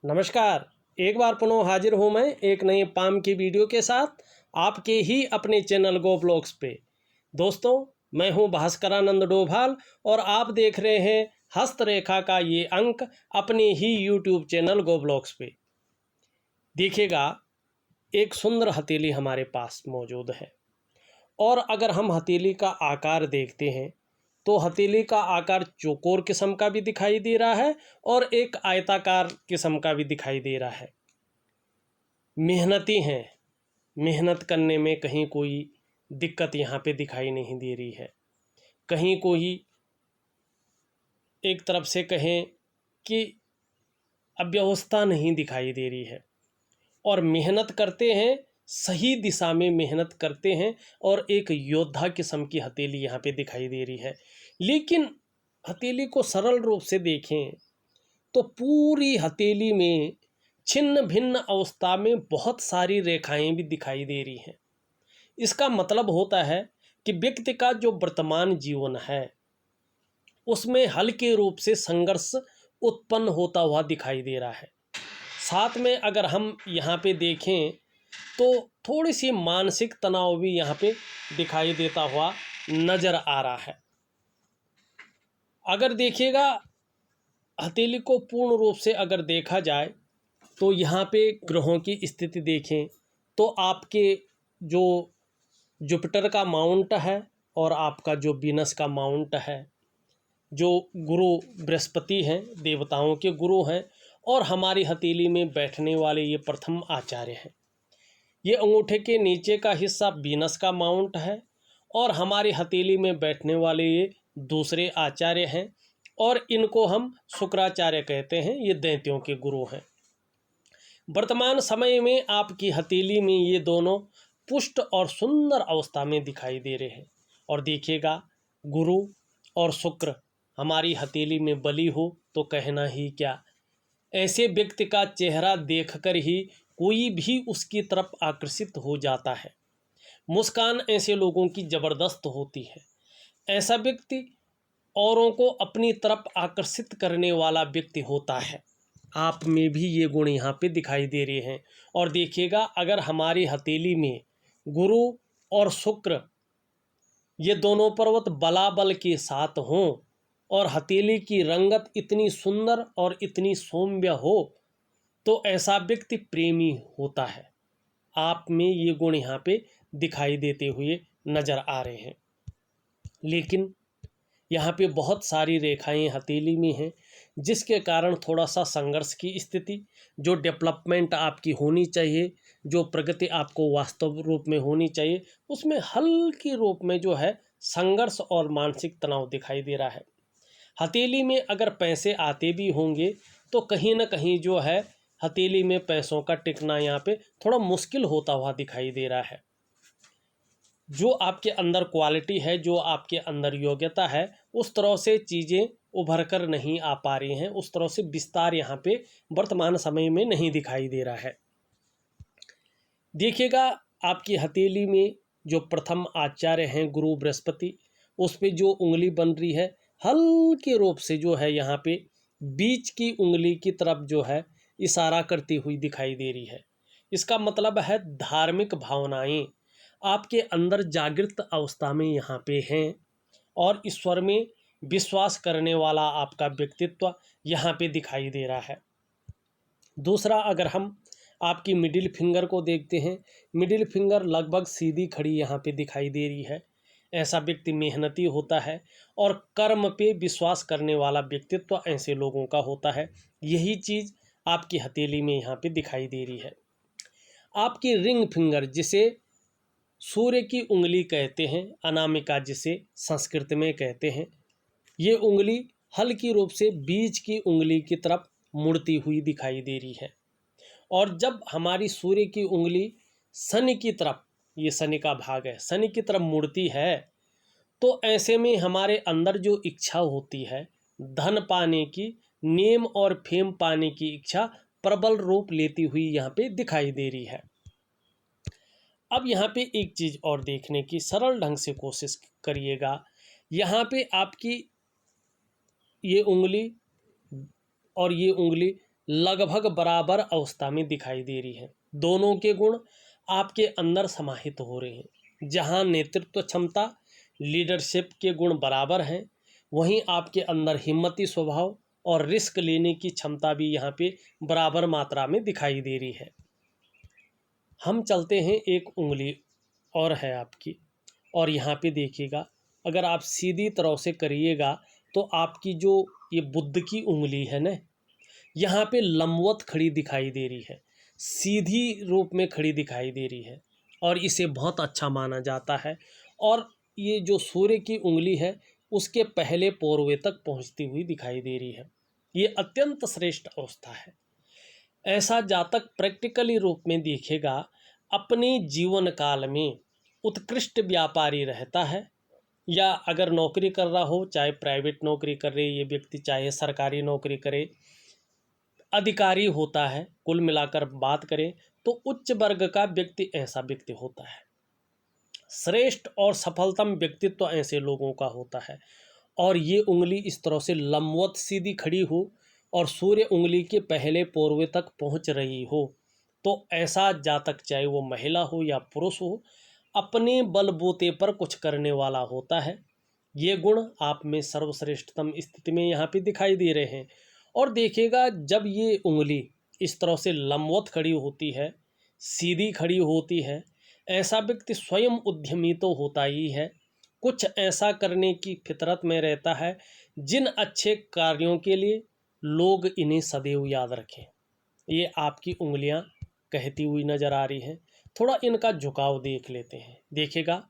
नमस्कार। एक बार पुनः हाजिर हूँ मैं एक नई पाम की वीडियो के साथ आपके ही अपने चैनल गो ब्लॉग्स पे। दोस्तों, मैं हूँ भास्करानंद डोभाल और आप देख रहे हैं हस्तरेखा का ये अंक अपने ही यूट्यूब चैनल गो ब्लॉग्स पे। देखिएगा, एक सुंदर हथेली हमारे पास मौजूद है और अगर हम हथेली का आकार देखते हैं तो हथेली का आकार चौकोर किस्म का भी दिखाई दे रहा है और एक आयताकार किस्म का भी दिखाई दे रहा है। मेहनती हैं, मेहनत करने में कहीं कोई दिक्कत यहाँ पे दिखाई नहीं दे रही है। कहीं कोई एक तरफ से कहें कि अव्यवस्था नहीं दिखाई दे रही है और मेहनत करते हैं, सही दिशा में मेहनत करते हैं और एक योद्धा किस्म की हथेली यहाँ पे दिखाई दे रही है। लेकिन हथेली को सरल रूप से देखें तो पूरी हथेली में छिन्न भिन्न अवस्था में बहुत सारी रेखाएं भी दिखाई दे रही हैं। इसका मतलब होता है कि व्यक्ति का जो वर्तमान जीवन है उसमें हल्के रूप से संघर्ष उत्पन्न होता हुआ दिखाई दे रहा है। साथ में अगर हम यहाँ पे देखें तो थोड़ी सी मानसिक तनाव भी यहाँ पे दिखाई देता हुआ नज़र आ रहा है। अगर देखिएगा, हथेली को पूर्ण रूप से अगर देखा जाए तो यहाँ पे ग्रहों की स्थिति देखें तो आपके जो जुपिटर का माउंट है और आपका जो वीनस का माउंट है, जो गुरु बृहस्पति हैं, देवताओं के गुरु हैं और हमारी हथेली में बैठने वाले ये प्रथम आचार्य हैं। ये अंगूठे के नीचे का हिस्सा वीनस का माउंट है और हमारी हथेली में बैठने वाले ये दूसरे आचार्य हैं और इनको हम शुक्राचार्य कहते हैं। ये दैत्यों के गुरु हैं। वर्तमान समय में आपकी हथेली में ये दोनों पुष्ट और सुंदर अवस्था में दिखाई दे रहे हैं। और देखिएगा, गुरु और शुक्र हमारी हथेली में बली हो तो कहना ही क्या। ऐसे व्यक्ति का चेहरा देखकर ही कोई भी उसकी तरफ आकर्षित हो जाता है। मुस्कान ऐसे लोगों की ज़बरदस्त होती है। ऐसा व्यक्ति औरों को अपनी तरफ आकर्षित करने वाला व्यक्ति होता है। आप में भी ये गुण यहाँ पे दिखाई दे रहे हैं। और देखिएगा, अगर हमारी हथेली में गुरु और शुक्र ये दोनों पर्वत बलाबल के साथ हों और हथेली की रंगत इतनी सुंदर और इतनी सौम्य हो तो ऐसा व्यक्ति प्रेमी होता है। आप में ये गुण यहाँ पे दिखाई देते हुए नज़र आ रहे हैं। लेकिन यहाँ पे बहुत सारी रेखाएं हथेली में हैं जिसके कारण थोड़ा सा संघर्ष की स्थिति, जो डेवलपमेंट आपकी होनी चाहिए, जो प्रगति आपको वास्तव रूप में होनी चाहिए, उसमें हल्की रूप में जो है संघर्ष और मानसिक तनाव दिखाई दे रहा है। हथेली में अगर पैसे आते भी होंगे तो कहीं ना कहीं जो है हथेली में पैसों का टिकना यहाँ पे थोड़ा मुश्किल होता हुआ दिखाई दे रहा है। जो आपके अंदर क्वालिटी है, जो आपके अंदर योग्यता है, उस तरह से चीज़ें उभर कर नहीं आ पा रही हैं। उस तरह से विस्तार यहाँ पे वर्तमान समय में नहीं दिखाई दे रहा है। देखिएगा, आपकी हथेली में जो प्रथम आचार्य हैं गुरु बृहस्पति, उस पे जो उंगली बन रही है हल्के रूप से जो है यहाँ पे बीच की उंगली की तरफ जो है इशारा करती हुई दिखाई दे रही है। इसका मतलब है धार्मिक भावनाएं आपके अंदर जागृत अवस्था में यहाँ पे हैं और ईश्वर में विश्वास करने वाला आपका व्यक्तित्व यहाँ पे दिखाई दे रहा है। दूसरा, अगर हम आपकी मिडिल फिंगर को देखते हैं, मिडिल फिंगर लगभग सीधी खड़ी यहाँ पे दिखाई दे रही है। ऐसा व्यक्ति मेहनती होता है और कर्म पे विश्वास करने वाला व्यक्तित्व ऐसे लोगों का होता है। यही चीज़ आपकी हथेली में यहाँ पे दिखाई दे रही है। आपकी रिंग फिंगर, जिसे सूर्य की उंगली कहते हैं, अनामिका जिसे संस्कृत में कहते हैं, ये उंगली हल्की रूप से बीच की उंगली की तरफ मुड़ती हुई दिखाई दे रही है। और जब हमारी सूर्य की उंगली शनि की तरफ, ये शनि का भाग है, शनि की तरफ मुड़ती है तो ऐसे में हमारे अंदर जो इच्छा होती है धन पाने की, नेम और फेम पाने की इच्छा प्रबल रूप लेती हुई यहाँ पे दिखाई दे रही है। अब यहाँ पे एक चीज़ और देखने की सरल ढंग से कोशिश करिएगा। यहाँ पे आपकी ये उंगली और ये उंगली लगभग बराबर अवस्था में दिखाई दे रही है। दोनों के गुण आपके अंदर समाहित हो रहे हैं। जहाँ नेतृत्व क्षमता, लीडरशिप के गुण बराबर हैं, वहीं आपके अंदर हिम्मती स्वभाव और रिस्क लेने की क्षमता भी यहाँ पे बराबर मात्रा में दिखाई दे रही है। हम चलते हैं, एक उंगली और है आपकी, और यहाँ पे देखिएगा, अगर आप सीधी तरह से करिएगा तो आपकी जो ये बुद्ध की उंगली है ना, यहाँ पे लंबवत खड़ी दिखाई दे रही है, सीधी रूप में खड़ी दिखाई दे रही है, और इसे बहुत अच्छा माना जाता है। और ये जो सूर्य की उंगली है उसके पहले पोरवे तक पहुँचती हुई दिखाई दे रही है। ये अत्यंत श्रेष्ठ अवस्था है। ऐसा जातक प्रैक्टिकली रूप में देखेगा, अपने जीवन काल में उत्कृष्ट व्यापारी रहता है, या अगर नौकरी कर रहा हो, चाहे प्राइवेट नौकरी कर रहे ये व्यक्ति, चाहे सरकारी नौकरी करे, अधिकारी होता है, कुल मिलाकर बात करें तो उच्च वर्ग का व्यक्ति ऐसा व्यक्ति होता है। श्रेष्ठ और सफलतम व्यक्तित्व ऐसे लोगों का होता है। और ये उंगली इस तरह से लंबवत सीधी खड़ी हो और सूर्य उंगली के पहले पोरवे तक पहुंच रही हो, तो ऐसा जातक, चाहे वो महिला हो या पुरुष हो, अपने बलबूते पर कुछ करने वाला होता है। ये गुण आप में सर्वश्रेष्ठतम स्थिति में यहाँ पे दिखाई दे रहे हैं। और देखिएगा, जब ये उंगली इस तरह से लंबवत खड़ी होती है, सीधी खड़ी होती है, ऐसा व्यक्ति स्वयं उद्यमी तो होता ही है, कुछ ऐसा करने की फितरत में रहता है जिन अच्छे कार्यों के लिए लोग इन्हें सदैव याद रखें। ये आपकी उंगलियां कहती हुई नजर आ रही हैं। थोड़ा इनका झुकाव देख लेते हैं। देखिएगा,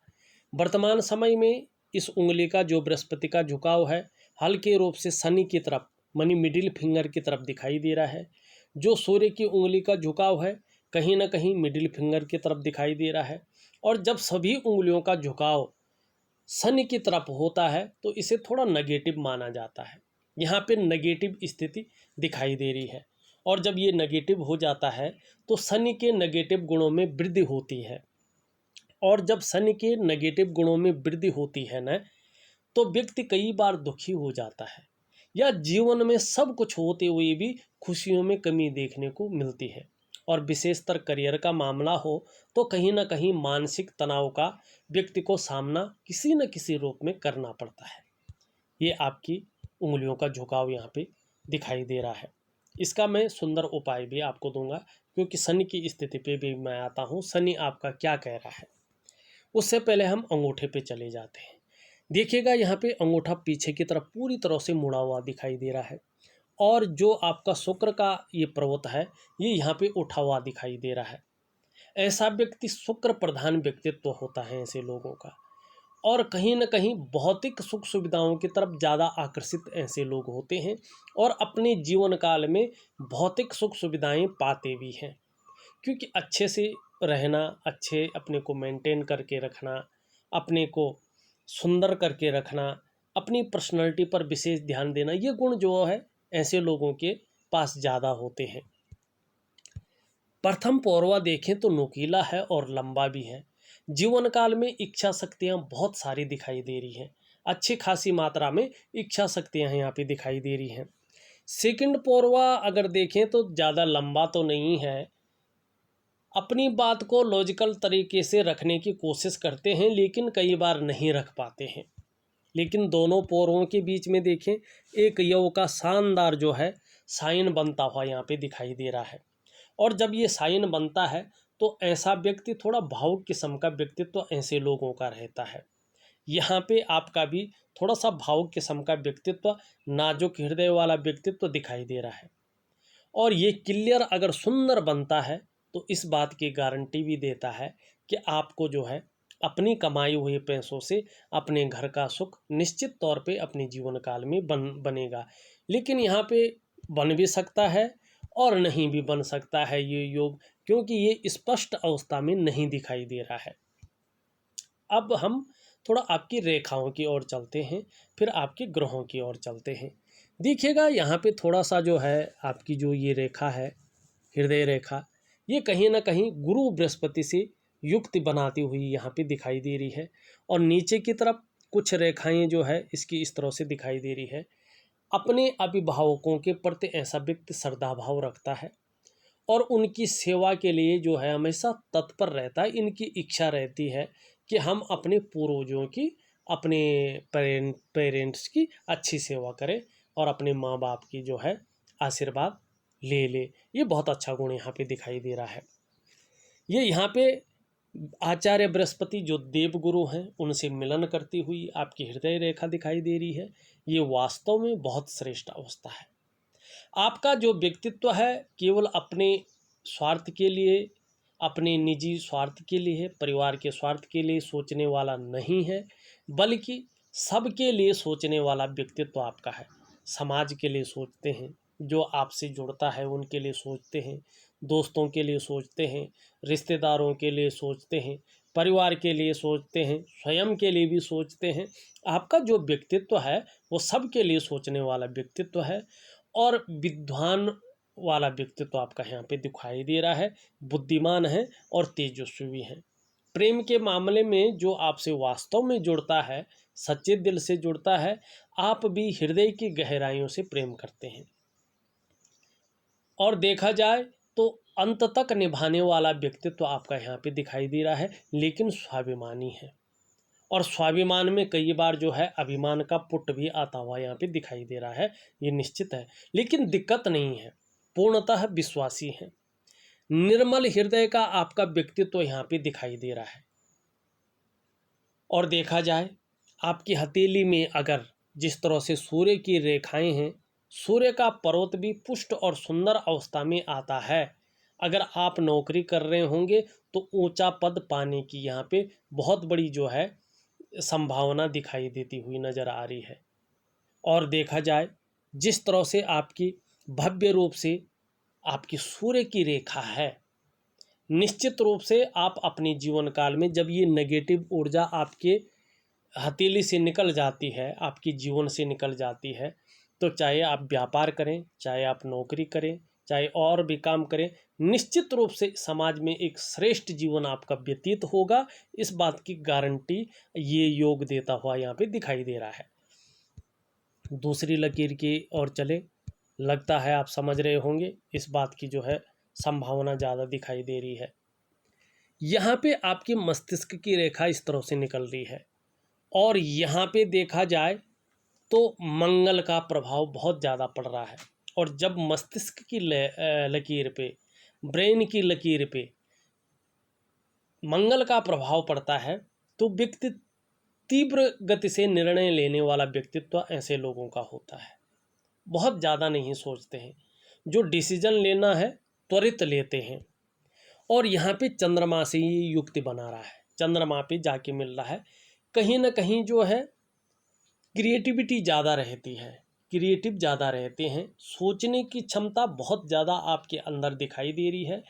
वर्तमान समय में इस उंगली का जो बृहस्पति का झुकाव है, हल्के रूप से शनि की तरफ, मनी मिडिल फिंगर की तरफ दिखाई दे रहा है। जो सूर्य की उंगली का झुकाव है, कहीं ना कहीं मिडिल फिंगर की तरफ दिखाई दे रहा है। और जब सभी उंगलियों का झुकाव शनि की तरफ होता है तो इसे थोड़ा नेगेटिव माना जाता है। यहाँ पे नेगेटिव स्थिति दिखाई दे रही है। और जब ये नेगेटिव हो जाता है तो शनि के नेगेटिव गुणों में वृद्धि होती है। और जब शनि के नेगेटिव गुणों में वृद्धि होती है ना, तो व्यक्ति कई बार दुखी हो जाता है, या जीवन में सब कुछ होते हुए भी खुशियों में कमी देखने को मिलती है। और विशेषतर करियर का मामला हो तो कहीं ना कहीं मानसिक तनाव का व्यक्ति को सामना किसी न किसी रूप में करना पड़ता है। ये आपकी उंगलियों का झुकाव यहाँ पे दिखाई दे रहा है। इसका मैं सुंदर उपाय भी आपको दूंगा, क्योंकि शनि की स्थिति पे भी मैं आता हूँ, शनि आपका क्या कह रहा है। उससे पहले हम अंगूठे पे चले जाते हैं। देखिएगा, यहाँ पे अंगूठा पीछे की तरफ पूरी तरह से मुड़ा हुआ दिखाई दे रहा है, और जो आपका शुक्र का ये पर्वत है, ये यहाँ पे उठा हुआ दिखाई दे रहा है। ऐसा व्यक्ति शुक्र प्रधान व्यक्तित्व होता है ऐसे लोगों का, और कहीं न कहीं भौतिक सुख सुविधाओं की तरफ ज़्यादा आकर्षित ऐसे लोग होते हैं, और अपने जीवन काल में भौतिक सुख सुविधाएं पाते भी हैं। क्योंकि अच्छे से रहना, अच्छे अपने को मेंटेन करके रखना, अपने को सुंदर करके रखना, अपनी पर्सनैलिटी पर विशेष ध्यान देना, ये गुण जो है ऐसे लोगों के पास ज़्यादा होते हैं। प्रथम पौरवा देखें तो नुकीला है और लंबा भी है। जीवन काल में इच्छा शक्तियाँ बहुत सारी दिखाई दे रही हैं, अच्छी खासी मात्रा में इच्छा शक्तियाँ यहाँ पे दिखाई दे रही हैं। सेकंड पौरवा अगर देखें तो ज़्यादा लंबा तो नहीं है, अपनी बात को लॉजिकल तरीके से रखने की कोशिश करते हैं, लेकिन कई बार नहीं रख पाते हैं। लेकिन दोनों पोरों के बीच में देखें, एक यव का शानदार जो है साइन बनता हुआ यहाँ पे दिखाई दे रहा है। और जब ये साइन बनता है तो ऐसा व्यक्ति, थोड़ा भावुक किस्म का व्यक्तित्व ऐसे लोगों का रहता है। यहाँ पे आपका भी थोड़ा सा भावुक किस्म का व्यक्तित्व, नाजुक हृदय वाला व्यक्तित्व दिखाई दे रहा है। और ये क्लियर अगर सुंदर बनता है तो इस बात की गारंटी भी देता है कि आपको जो है अपनी कमाई हुए पैसों से अपने घर का सुख निश्चित तौर पे अपने जीवन काल में बनेगा। लेकिन यहाँ पे बन भी सकता है और नहीं भी बन सकता है ये योग, क्योंकि ये स्पष्ट अवस्था में नहीं दिखाई दे रहा है। अब हम थोड़ा आपकी रेखाओं की ओर चलते हैं, फिर आपके ग्रहों की ओर चलते हैं। देखिएगा, यहाँ पे थोड़ा सा जो है आपकी जो ये रेखा है, हृदय रेखा, ये कहीं ना कहीं गुरु बृहस्पति से युक्ति बनाती हुई यहाँ पे दिखाई दे रही है। और नीचे की तरफ कुछ रेखाएं जो है इसकी इस तरह से दिखाई दे रही है। अपने अभिभावकों के प्रति ऐसा व्यक्ति श्रद्धाभाव रखता है और उनकी सेवा के लिए जो है हमेशा तत्पर रहता है। इनकी इच्छा रहती है कि हम अपने पूर्वजों की, अपने पेरेंट्स की अच्छी सेवा करें और अपने माँ बाप की जो है आशीर्वाद ले ले। ये बहुत अच्छा गुण यहाँ पे दिखाई दे रहा है। ये यहाँ पे आचार्य बृहस्पति जो देवगुरु हैं उनसे मिलन करती हुई आपकी हृदय रेखा दिखाई दे रही है। ये वास्तव में बहुत श्रेष्ठ अवस्था है। आपका जो व्यक्तित्व है केवल अपने स्वार्थ के लिए, अपने निजी स्वार्थ के लिए, परिवार के स्वार्थ के लिए सोचने वाला नहीं है, बल्कि सबके लिए सोचने वाला व्यक्तित्व आपका है। समाज के लिए सोचते हैं, जो आपसे जुड़ता है उनके लिए सोचते हैं, दोस्तों के लिए सोचते हैं, रिश्तेदारों के लिए सोचते हैं, परिवार के लिए सोचते हैं, स्वयं के लिए भी सोचते हैं। आपका जो व्यक्तित्व है वो सबके लिए सोचने वाला व्यक्तित्व है और विद्वान वाला व्यक्तित्व आपका यहाँ पे दिखाई दे रहा है। बुद्धिमान है और तेजस्वी है। प्रेम के मामले में जो आपसे वास्तव में जुड़ता है, सच्चे दिल से जुड़ता है, आप भी हृदय की गहराइयों से प्रेम करते हैं और देखा जाए तो अंत तक निभाने वाला व्यक्तित्व आपका यहाँ पे दिखाई दे रहा है। लेकिन स्वाभिमानी है और स्वाभिमान में कई बार जो है अभिमान का पुट भी आता हुआ यहाँ पे दिखाई दे रहा है। ये निश्चित है, लेकिन दिक्कत नहीं है, पूर्णतः विश्वासी है। निर्मल हृदय का आपका व्यक्तित्व यहाँ पे दिखाई दे रहा है। और देखा जाए आपकी हथेली में अगर जिस तरह से सूर्य की रेखाएं हैं, सूर्य का पर्वत भी पुष्ट और सुंदर अवस्था में आता है। अगर आप नौकरी कर रहे होंगे तो ऊंचा पद पाने की यहाँ पे बहुत बड़ी जो है संभावना दिखाई देती हुई नजर आ रही है। और देखा जाए जिस तरह से आपकी भव्य रूप से आपकी सूर्य की रेखा है, निश्चित रूप से आप अपने जीवन काल में जब ये नेगेटिव ऊर्जा आपके हथेली से निकल जाती है, आपकी जीवन से निकल जाती है, तो चाहे आप व्यापार करें, चाहे आप नौकरी करें, चाहे और भी काम करें, निश्चित रूप से समाज में एक श्रेष्ठ जीवन आपका व्यतीत होगा। इस बात की गारंटी ये योग देता हुआ यहाँ पे दिखाई दे रहा है। दूसरी लकीर की ओर चले, लगता है आप समझ रहे होंगे, इस बात की जो है संभावना ज़्यादा दिखाई दे रही है। यहाँ पे आपकी मस्तिष्क की रेखा इस तरह से निकल रही है और यहाँ पे देखा जाए तो मंगल का प्रभाव बहुत ज़्यादा पड़ रहा है। और जब मस्तिष्क की लकीर पे, ब्रेन की लकीर पे मंगल का प्रभाव पड़ता है तो व्यक्ति तीव्र गति से निर्णय लेने वाला व्यक्तित्व ऐसे लोगों का होता है। बहुत ज़्यादा नहीं सोचते हैं, जो डिसीजन लेना है त्वरित लेते हैं। और यहाँ पे चंद्रमा से ये युक्ति बना रहा है, चंद्रमा पे जाके मिल रहा है। कहीं ना कहीं जो है क्रिएटिविटी ज़्यादा रहती है, क्रिएटिव ज़्यादा रहते हैं, सोचने की क्षमता बहुत ज़्यादा आपके अंदर दिखाई दे रही है।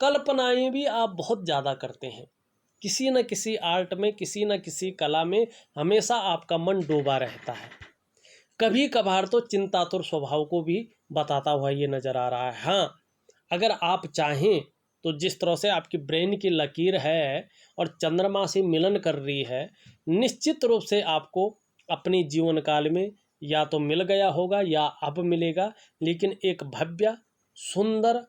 कल्पनाएं भी आप बहुत ज़्यादा करते हैं, किसी न किसी आर्ट में, किसी न किसी कला में हमेशा आपका मन डूबा रहता है। कभी कभार तो चिंतातुर स्वभाव को भी बताता हुआ ये नज़र आ रहा है। हाँ, अगर आप चाहें तो जिस तरह से आपकी ब्रेन की लकीर है और चंद्रमा से मिलन कर रही है, निश्चित रूप से आपको अपने जीवन काल में या तो मिल गया होगा या अब मिलेगा, लेकिन एक भव्य, सुंदर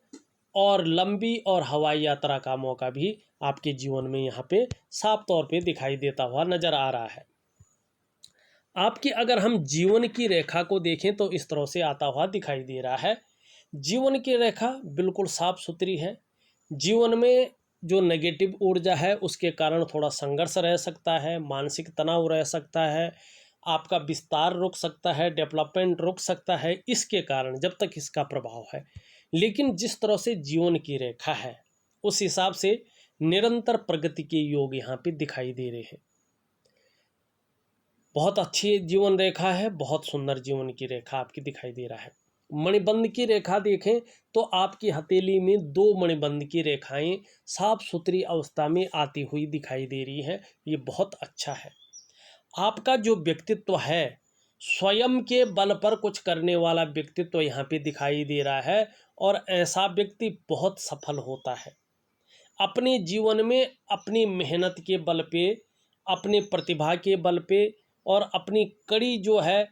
और लंबी और हवाई यात्रा का मौका भी आपके जीवन में यहाँ पे साफ तौर पे दिखाई देता हुआ नज़र आ रहा है। आपकी अगर हम जीवन की रेखा को देखें तो इस तरह से आता हुआ दिखाई दे रहा है। जीवन की रेखा बिल्कुल साफ सुथरी है। जीवन में जो नेगेटिव ऊर्जा है उसके कारण थोड़ा संघर्ष रह सकता है, मानसिक तनाव रह सकता है, आपका विस्तार रुक सकता है, डेवलपमेंट रुक सकता है, इसके कारण जब तक इसका प्रभाव है। लेकिन जिस तरह से जीवन की रेखा है उस हिसाब से निरंतर प्रगति के योग यहाँ पे दिखाई दे रहे हैं। बहुत अच्छी जीवन रेखा है, बहुत सुंदर जीवन की रेखा आपकी दिखाई दे रहा है। मणिबंध की रेखा देखें तो आपकी हथेली में 2 मणिबंध की रेखाएं साफ सुथरी अवस्था में आती हुई दिखाई दे रही है। ये बहुत अच्छा है। आपका जो व्यक्तित्व है स्वयं के बल पर कुछ करने वाला व्यक्तित्व यहाँ पे दिखाई दे रहा है और ऐसा व्यक्ति बहुत सफल होता है। अपने जीवन में अपनी मेहनत के बल पे, अपने प्रतिभा के बल पे और अपनी कड़ी जो है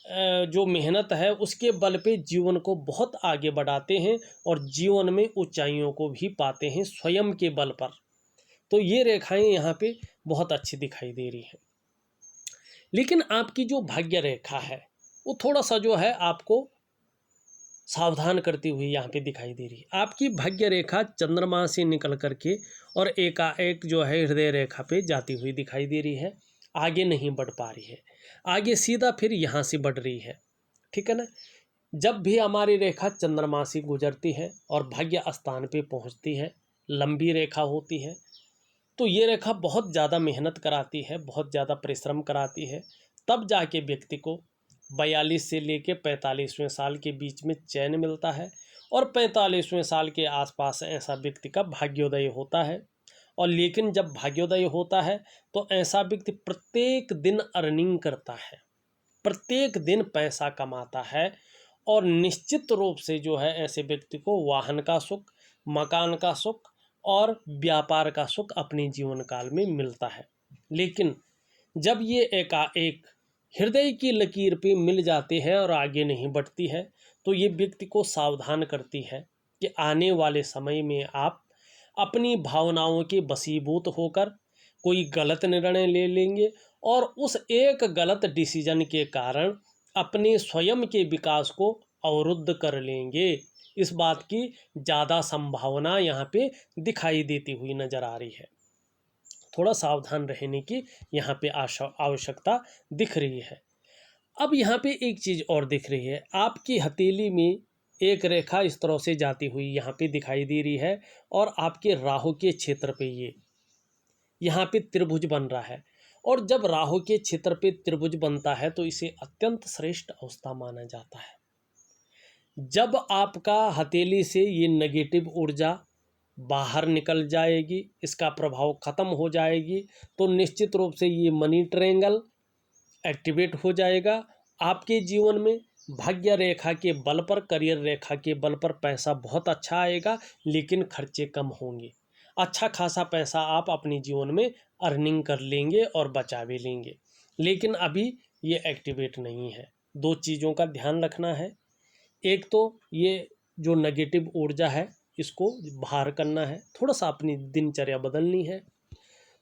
जो मेहनत है उसके बल पे जीवन को बहुत आगे बढ़ाते हैं और जीवन में ऊंचाइयों को भी पाते हैं स्वयं के बल पर। तो ये रेखाएं यहाँ पे बहुत अच्छी दिखाई दे रही हैं। लेकिन आपकी जो भाग्य रेखा है वो थोड़ा सा जो है आपको सावधान करती हुई यहाँ पे दिखाई दे रही है। आपकी भाग्य रेखा चंद्रमा से निकल करके और एकाएक जो है हृदय रेखा पे जाती हुई दिखाई दे रही है, आगे नहीं बढ़ पा रही है, आगे सीधा फिर यहाँ से बढ़ रही है। ठीक है ना। जब भी हमारी रेखा चंद्रमा से गुजरती है और भाग्य स्थान पे पहुँचती है, लंबी रेखा होती है, तो ये रेखा बहुत ज़्यादा मेहनत कराती है, बहुत ज़्यादा परिश्रम कराती है। तब जाके व्यक्ति को 42 से लेके 45वें साल के बीच में चैन मिलता है और 45वें साल के आसपास ऐसा व्यक्ति का भाग्योदय होता है। और लेकिन जब भाग्योदय होता है तो ऐसा व्यक्ति प्रत्येक दिन अर्निंग करता है, प्रत्येक दिन पैसा कमाता है और निश्चित रूप से जो है ऐसे व्यक्ति को वाहन का सुख, मकान का सुख और व्यापार का सुख अपने जीवन काल में मिलता है। लेकिन जब ये एकाएक हृदय की लकीर पे मिल जाती है और आगे नहीं बढ़ती है तो ये व्यक्ति को सावधान करती है कि आने वाले समय में आप अपनी भावनाओं के वशीभूत होकर कोई गलत निर्णय ले लेंगे और उस एक गलत डिसीजन के कारण अपने स्वयं के विकास को अवरुद्ध कर लेंगे। इस बात की ज़्यादा संभावना यहाँ पे दिखाई देती हुई नज़र आ रही है। थोड़ा सावधान रहने की यहाँ पे आवश्यकता दिख रही है। अब यहाँ पे एक चीज़ और दिख रही है, आपकी हथेली में एक रेखा इस तरह से जाती हुई यहाँ पे दिखाई दे रही है और आपके राहु के क्षेत्र पे ये यहाँ पे त्रिभुज बन रहा है। और जब राहु के क्षेत्र पे त्रिभुज बनता है तो इसे अत्यंत श्रेष्ठ अवस्था माना जाता है। जब आपका हथेली से ये नेगेटिव ऊर्जा बाहर निकल जाएगी, इसका प्रभाव खत्म हो जाएगी, तो निश्चित रूप से ये मनी ट्रायंगल एक्टिवेट हो जाएगा। आपके जीवन में भाग्य रेखा के बल पर, करियर रेखा के बल पर पैसा बहुत अच्छा आएगा, लेकिन खर्चे कम होंगे। अच्छा खासा पैसा आप अपने जीवन में अर्निंग कर लेंगे और बचा भी लेंगे। लेकिन अभी ये एक्टिवेट नहीं है। दो चीज़ों का ध्यान रखना है। एक तो ये जो नेगेटिव ऊर्जा है इसको बाहर करना है, थोड़ा सा अपनी दिनचर्या बदलनी है।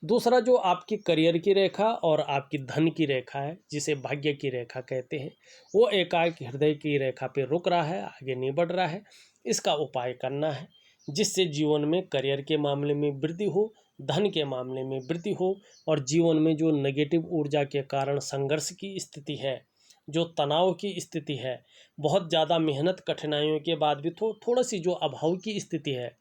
दूसरा जो आपकी करियर की रेखा और आपकी धन की रेखा है, जिसे भाग्य की रेखा कहते हैं, वो एकाएक हृदय की रेखा पे रुक रहा है, आगे नहीं बढ़ रहा है। इसका उपाय करना है जिससे जीवन में करियर के मामले में वृद्धि हो, धन के मामले में वृद्धि हो और जीवन में जो नेगेटिव ऊर्जा के कारण संघर्ष की स्थिति है, जो तनाव की स्थिति है, बहुत ज़्यादा मेहनत कठिनाइयों के बाद भी थोड़ा सी जो अभाव की स्थिति है,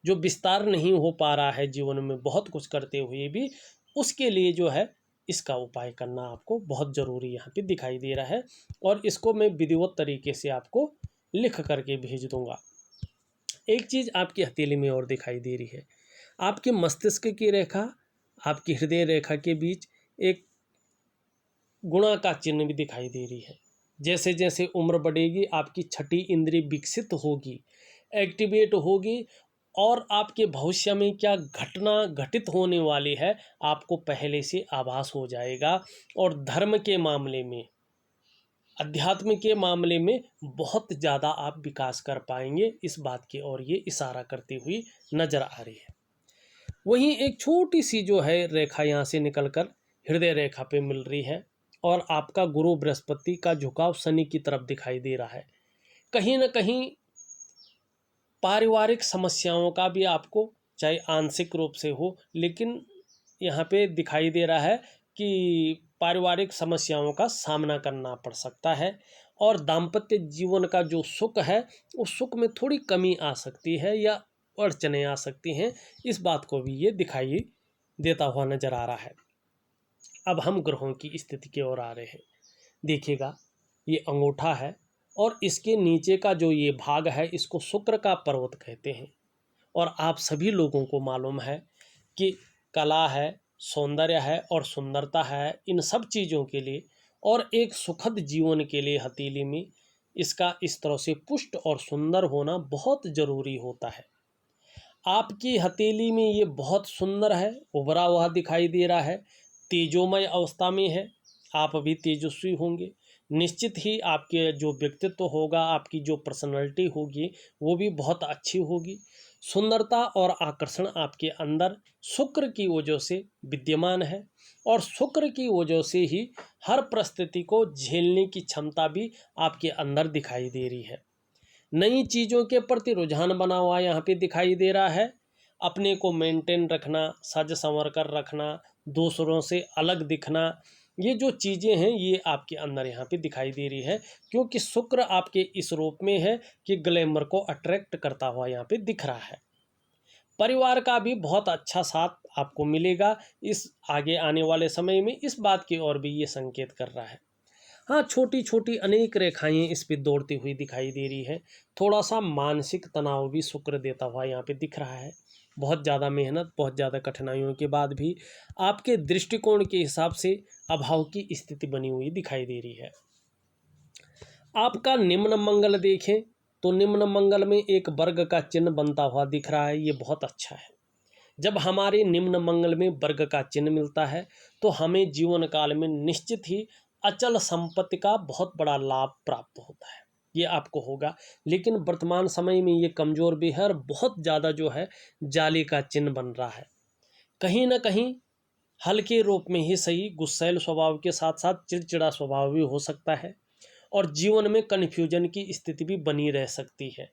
जो विस्तार नहीं हो पा रहा है जीवन में बहुत कुछ करते हुए भी, उसके लिए जो है इसका उपाय करना आपको बहुत ज़रूरी यहाँ पे दिखाई दे रहा है। और इसको मैं विधिवत तरीके से आपको लिख करके भेज दूँगा। एक चीज़ आपकी हथेली में और दिखाई दे रही है, आपके मस्तिष्क की रेखा, आपकी हृदय रेखा के बीच एक गुणा का चिन्ह भी दिखाई दे रही है। जैसे जैसे उम्र बढ़ेगी आपकी छठी इंद्रिय विकसित होगी, एक्टिवेट होगी और आपके भविष्य में क्या घटना घटित होने वाली है आपको पहले से आभास हो जाएगा। और धर्म के मामले में, अध्यात्म के मामले में बहुत ज़्यादा आप विकास कर पाएंगे, इस बात की ओर ये इशारा करती हुई नज़र आ रही है। वहीं एक छोटी सी जो है रेखा यहाँ से निकलकर हृदय रेखा पे मिल रही है और आपका गुरु बृहस्पति का झुकाव शनि की तरफ दिखाई दे रहा है। कहीं ना कहीं पारिवारिक समस्याओं का भी आपको, चाहे आंशिक रूप से हो, लेकिन यहाँ पे दिखाई दे रहा है कि पारिवारिक समस्याओं का सामना करना पड़ सकता है और दाम्पत्य जीवन का जो सुख है उस सुख में थोड़ी कमी आ सकती है या अड़चनें आ सकती हैं। इस बात को भी ये दिखाई देता हुआ नज़र आ रहा है। अब हम ग्रहों की स्थिति की ओर आ रहे हैं। देखिएगा, ये अंगूठा है और इसके नीचे का जो ये भाग है इसको शुक्र का पर्वत कहते हैं। और आप सभी लोगों को मालूम है कि कला है, सौंदर्य है और सुंदरता है, इन सब चीज़ों के लिए और एक सुखद जीवन के लिए हथेली में इसका इस तरह से पुष्ट और सुंदर होना बहुत ज़रूरी होता है। आपकी हथेली में ये बहुत सुंदर है, उभरा हुआ दिखाई दे रहा है, तेजोमय अवस्था में है, आप भी तेजस्वी होंगे। निश्चित ही आपके जो व्यक्तित्व होगा, आपकी जो पर्सनालिटी होगी, वो भी बहुत अच्छी होगी। सुंदरता और आकर्षण आपके अंदर शुक्र की वजह से विद्यमान है, और शुक्र की वजह से ही हर परिस्थिति को झेलने की क्षमता भी आपके अंदर दिखाई दे रही है। नई चीज़ों के प्रति रुझान बना हुआ यहाँ पे दिखाई दे रहा है। अपने को मेंटेन रखना, सज संवर कर रखना, दूसरों से अलग दिखना, ये जो चीज़ें हैं ये आपके अंदर यहाँ पे दिखाई दे रही है, क्योंकि शुक्र आपके इस रूप में है कि ग्लैमर को अट्रैक्ट करता हुआ यहाँ पे दिख रहा है। परिवार का भी बहुत अच्छा साथ आपको मिलेगा इस आगे आने वाले समय में, इस बात की ओर भी ये संकेत कर रहा है। हाँ, छोटी छोटी अनेक रेखाएं इस पे दौड़ती हुई दिखाई दे रही है। थोड़ा सा मानसिक तनाव भी शुक्र देता हुआ यहाँ पे दिख रहा है। बहुत ज़्यादा मेहनत, बहुत ज़्यादा कठिनाइयों के बाद भी आपके दृष्टिकोण के हिसाब से अभाव की स्थिति बनी हुई दिखाई दे रही है। आपका निम्न मंगल देखें तो निम्न मंगल में एक वर्ग का चिन्ह बनता हुआ दिख रहा है। ये बहुत अच्छा है। जब हमारे निम्न मंगल में वर्ग का चिन्ह मिलता है तो हमें जीवन काल में निश्चित ही अचल संपत्ति का बहुत बड़ा लाभ प्राप्त होता है, ये आपको होगा। लेकिन वर्तमान समय में ये कमज़ोर भी है और बहुत ज़्यादा जो है जाली का चिन्ह बन रहा है। कहीं ना कहीं हल्के रूप में ही सही, गुस्सैल स्वभाव के साथ साथ चिड़चिड़ा स्वभाव भी हो सकता है, और जीवन में कन्फ्यूजन की स्थिति भी बनी रह सकती है,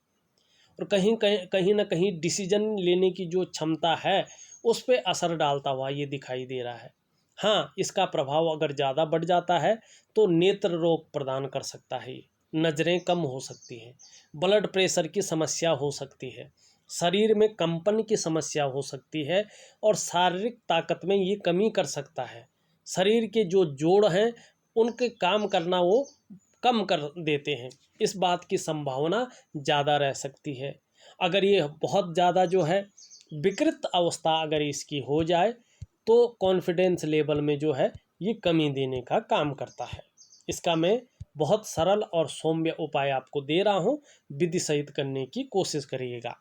और कहीं कहीं कहीं ना कहीं डिसीजन लेने की जो क्षमता है उस पर असर डालता हुआ ये दिखाई दे रहा है। हाँ, इसका प्रभाव अगर ज़्यादा बढ़ जाता है तो नेत्र रोग प्रदान कर सकता है, नज़रें कम हो सकती हैं, ब्लड प्रेशर की समस्या हो सकती है, शरीर में कंपन की समस्या हो सकती है, और शारीरिक ताकत में ये कमी कर सकता है। शरीर के जो जोड़ हैं उनके काम करना वो कम कर देते हैं, इस बात की संभावना ज़्यादा रह सकती है। अगर ये बहुत ज़्यादा जो है विकृत अवस्था अगर इसकी हो जाए तो कॉन्फिडेंस लेवल में जो है ये कमी देने का काम करता है। इसका मैं बहुत सरल और सौम्य उपाय आपको दे रहा हूँ, विधि सहित करने की कोशिश करिएगा।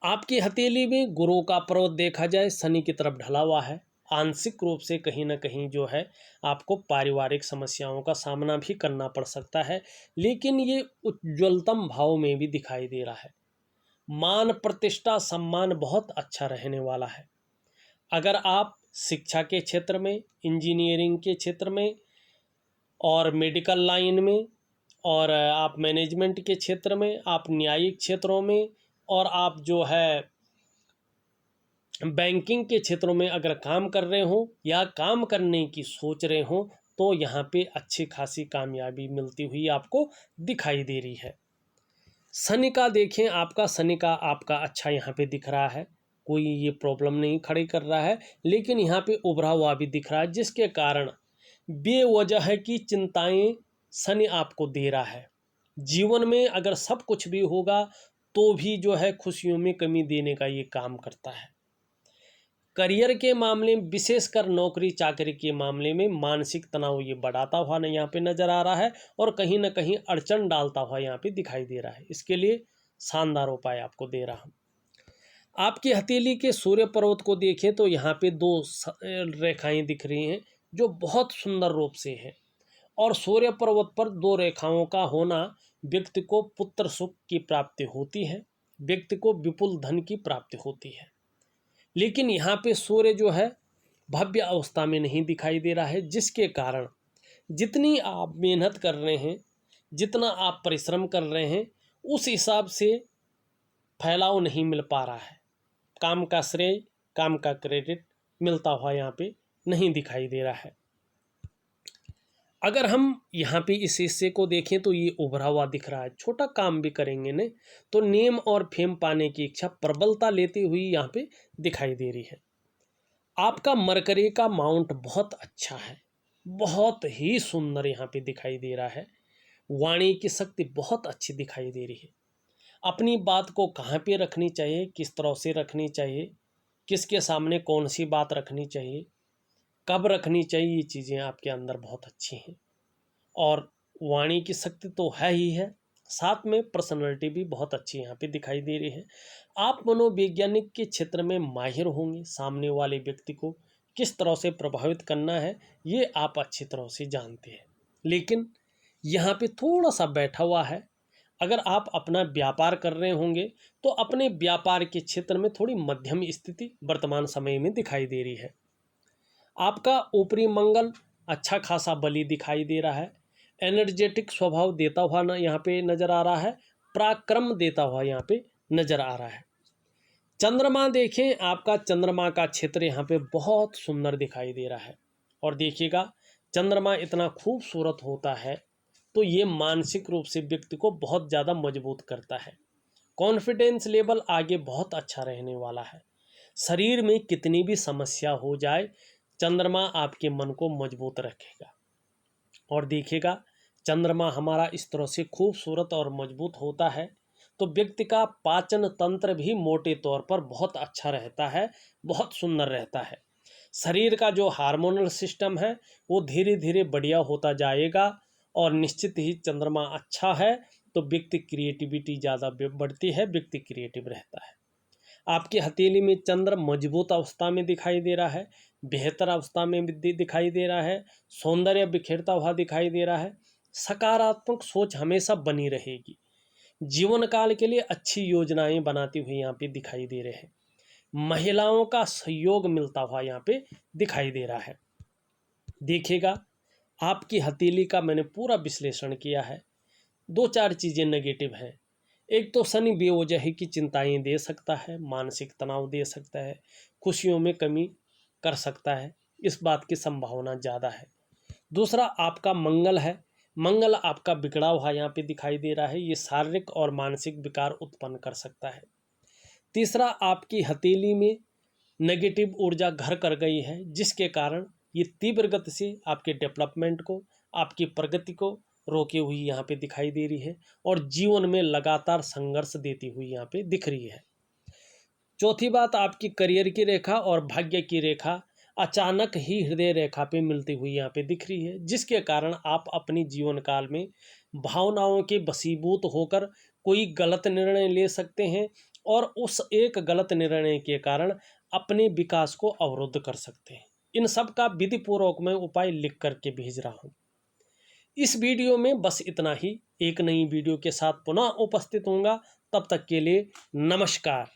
आपकी हथेली में गुरु का पर्वत देखा जाए शनि की तरफ ढला हुआ है। आंशिक रूप से कहीं ना कहीं जो है आपको पारिवारिक समस्याओं का सामना भी करना पड़ सकता है, लेकिन ये उज्ज्वलतम भाव में भी दिखाई दे रहा है। मान प्रतिष्ठा सम्मान बहुत अच्छा रहने वाला है। अगर आप शिक्षा के क्षेत्र में, इंजीनियरिंग के क्षेत्र में और मेडिकल लाइन में, और आप मैनेजमेंट के क्षेत्र में, आप न्यायिक क्षेत्रों में, और आप जो है बैंकिंग के क्षेत्रों में अगर काम कर रहे हो या काम करने की सोच रहे हो तो यहाँ पे अच्छी खासी कामयाबी मिलती हुई आपको दिखाई दे रही है। शनि का देखें, आपका शनि का आपका अच्छा यहाँ पे दिख रहा है, कोई ये प्रॉब्लम नहीं खड़ी कर रहा है, लेकिन यहाँ पे उभरा हुआ भी दिख रहा है, जिसके कारण बेवजह की चिंताएं शनि आपको दे रहा है। जीवन में अगर सब कुछ भी होगा तो भी जो है खुशियों में कमी देने का ये काम करता है। करियर के मामले में, विशेषकर नौकरी चाकरी के मामले में मानसिक तनाव ये बढ़ाता हुआ यहाँ पे नज़र आ रहा है, और कहीं ना कहीं अड़चन डालता हुआ यहाँ पे दिखाई दे रहा है। इसके लिए शानदार उपाय आपको दे रहा हूँ। आपकी हथेली के सूर्य पर्वत को देखें तो यहाँ पे दो रेखाएं दिख रही हैं जो बहुत सुंदर रूप से हैं, और सूर्य पर्वत पर दो रेखाओं का होना व्यक्ति को पुत्र सुख की प्राप्ति होती है, व्यक्ति को विपुल धन की प्राप्ति होती है। लेकिन यहाँ पे सूर्य जो है भव्य अवस्था में नहीं दिखाई दे रहा है, जिसके कारण जितनी आप मेहनत कर रहे हैं, जितना आप परिश्रम कर रहे हैं, उस हिसाब से फैलाव नहीं मिल पा रहा है। काम का श्रेय, काम का क्रेडिट मिलता हुआ यहाँ पे नहीं दिखाई दे रहा है। अगर हम यहाँ पे इस हिस्से को देखें तो ये उभरा हुआ दिख रहा है। छोटा काम भी करेंगे ने तो नेम और फेम पाने की इच्छा प्रबलता लेती हुई यहाँ पे दिखाई दे रही है। आपका मरकरी का माउंट बहुत अच्छा है, बहुत ही सुंदर यहाँ पे दिखाई दे रहा है। वाणी की शक्ति बहुत अच्छी दिखाई दे रही है। अपनी बात को कहाँ पे रखनी चाहिए, किस तरह से रखनी चाहिए, किसके सामने कौन सी बात रखनी चाहिए, कब रखनी चाहिए, ये चीज़ें आपके अंदर बहुत अच्छी हैं। और वाणी की शक्ति तो है ही है, साथ में पर्सनालिटी भी बहुत अच्छी यहाँ पे दिखाई दे रही है। आप मनोवैज्ञानिक के क्षेत्र में माहिर होंगे, सामने वाले व्यक्ति को किस तरह से प्रभावित करना है ये आप अच्छी तरह से जानते हैं। लेकिन यहाँ पे थोड़ा सा बैठा हुआ है। अगर आप अपना व्यापार कर रहे होंगे तो अपने व्यापार के क्षेत्र में थोड़ी मध्यम स्थिति वर्तमान समय में दिखाई दे रही है। आपका ऊपरी मंगल अच्छा खासा बली दिखाई दे रहा है, एनर्जेटिक स्वभाव देता हुआ यहाँ पे नज़र आ रहा है, पराक्रम देता हुआ यहाँ पे नज़र आ रहा है। चंद्रमा देखें, आपका चंद्रमा का क्षेत्र यहाँ पे बहुत सुंदर दिखाई दे रहा है। और देखिएगा, चंद्रमा इतना खूबसूरत होता है तो ये मानसिक रूप से व्यक्ति को बहुत ज़्यादा मजबूत करता है। कॉन्फिडेंस लेवल आगे बहुत अच्छा रहने वाला है। शरीर में कितनी भी समस्या हो जाए, चंद्रमा आपके मन को मजबूत रखेगा। और देखिएगा, चंद्रमा हमारा इस तरह से खूबसूरत और मजबूत होता है तो व्यक्ति का पाचन तंत्र भी मोटे तौर पर बहुत अच्छा रहता है, बहुत सुंदर रहता है। शरीर का जो हार्मोनल सिस्टम है वो धीरे धीरे बढ़िया होता जाएगा। और निश्चित ही चंद्रमा अच्छा है तो व्यक्ति क्रिएटिविटी ज़्यादा बढ़ती है, व्यक्ति क्रिएटिव रहता है। आपकी हथेली में चंद्र मजबूत अवस्था में दिखाई दे रहा है, बेहतर अवस्था में दिखाई दे रहा है, सौंदर्य बिखेरता हुआ दिखाई दे रहा है। सकारात्मक सोच हमेशा बनी रहेगी। जीवन काल के लिए अच्छी योजनाएं बनाती हुई यहाँ पे दिखाई दे रहे हैं। महिलाओं का सहयोग मिलता हुआ यहाँ पे दिखाई दे रहा है। देखिएगा, आपकी हथेली का मैंने पूरा विश्लेषण किया है। 2-4 चीज़ें नेगेटिव हैं। एक तो शनि बेवजह की चिंताएं दे सकता है, मानसिक तनाव दे सकता है, खुशियों में कमी कर सकता है, इस बात की संभावना ज़्यादा है। दूसरा आपका मंगल है, मंगल आपका बिगड़ा हुआ यहाँ पे दिखाई दे रहा है, ये शारीरिक और मानसिक विकार उत्पन्न कर सकता है। तीसरा, आपकी हथेली में नेगेटिव ऊर्जा घर कर गई है, जिसके कारण ये तीव्र गति से आपके डेवलपमेंट को, आपकी प्रगति को रोके हुई यहाँ पे दिखाई दे रही है और जीवन में लगातार संघर्ष देती हुई यहाँ पे दिख रही है। चौथी बात, आपकी करियर की रेखा और भाग्य की रेखा अचानक ही हृदय रेखा पे मिलती हुई यहाँ पे दिख रही है, जिसके कारण आप अपनी जीवन काल में भावनाओं के वशीभूत होकर कोई गलत निर्णय ले सकते हैं और उस एक गलत निर्णय के कारण अपने विकास को अवरुद्ध कर सकते हैं। इन सब का विधिपूर्वक मैं उपाय लिख करके भेज रहा हूँ। इस वीडियो में बस इतना ही। एक नई वीडियो के साथ पुनः उपस्थित होऊंगा, तब तक के लिए नमस्कार।